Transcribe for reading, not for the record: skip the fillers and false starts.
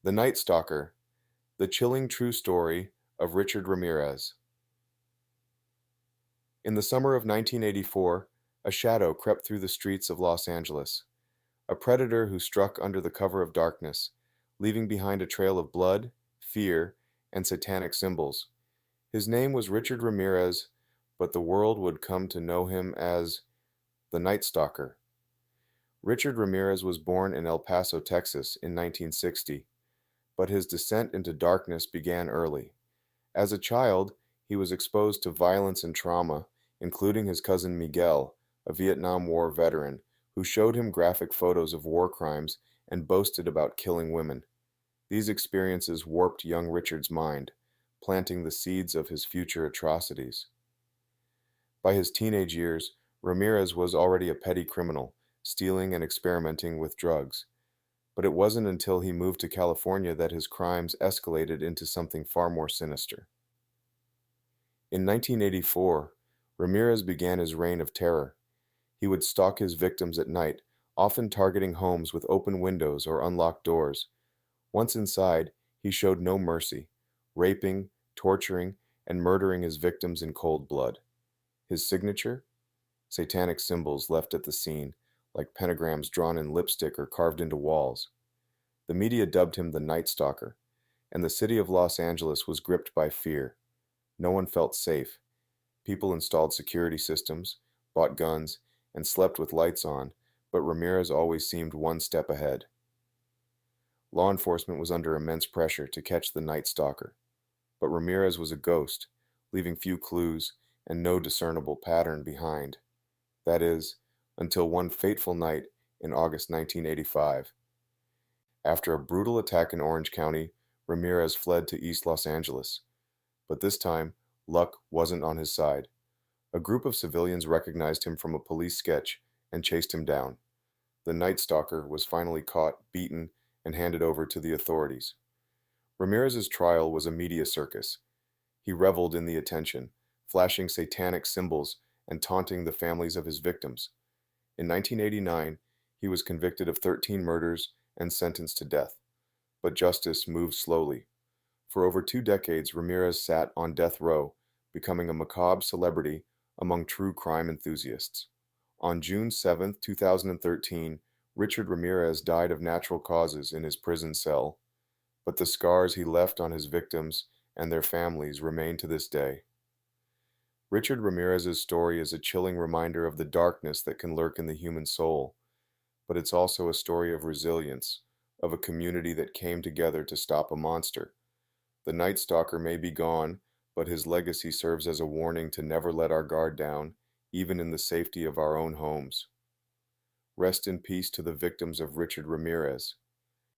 The Night Stalker, the chilling true story of Richard Ramirez. In the summer of 1984, a shadow crept through the streets of Los Angeles, a predator who struck under the cover of darkness, leaving behind a trail of blood, fear, and satanic symbols. His name was Richard Ramirez, but the world would come to know him as the Night Stalker. Richard Ramirez was born in El Paso, Texas in 1960. But his descent into darkness began early. As a child, he was exposed to violence and trauma, including his cousin Miguel, a Vietnam War veteran, who showed him graphic photos of war crimes and boasted about killing women. These experiences warped young Richard's mind, planting the seeds of his future atrocities. By his teenage years, Ramirez was already a petty criminal, stealing and experimenting with drugs. But it wasn't until he moved to California that his crimes escalated into something far more sinister. In 1984, Ramirez began his reign of terror. He would stalk his victims at night, often targeting homes with open windows or unlocked doors. Once inside, he showed no mercy, raping, torturing, and murdering his victims in cold blood. His signature? Satanic symbols left at the scene, like pentagrams drawn in lipstick or carved into walls. The media dubbed him the Night Stalker, and the city of Los Angeles was gripped by fear. No one felt safe. People installed security systems, bought guns, and slept with lights on, but Ramirez always seemed one step ahead. Law enforcement was under immense pressure to catch the Night Stalker, but Ramirez was a ghost, leaving few clues and no discernible pattern behind. That is, until one fateful night in August 1985. After a brutal attack in Orange County, Ramirez fled to East Los Angeles. But this time, luck wasn't on his side. A group of civilians recognized him from a police sketch and chased him down. The Night Stalker was finally caught, beaten, and handed over to the authorities. Ramirez's trial was a media circus. He reveled in the attention, flashing satanic symbols and taunting the families of his victims. In 1989, he was convicted of 13 murders and sentenced to death. But justice moved slowly. For over 2 decades, Ramirez sat on death row, becoming a macabre celebrity among true crime enthusiasts. On June 7, 2013, Richard Ramirez died of natural causes in his prison cell, but the scars he left on his victims and their families remain to this day. Richard Ramirez's story is a chilling reminder of the darkness that can lurk in the human soul, but it's also a story of resilience, of a community that came together to stop a monster. The Night Stalker may be gone, but his legacy serves as a warning to never let our guard down, even in the safety of our own homes. Rest in peace to the victims of Richard Ramirez.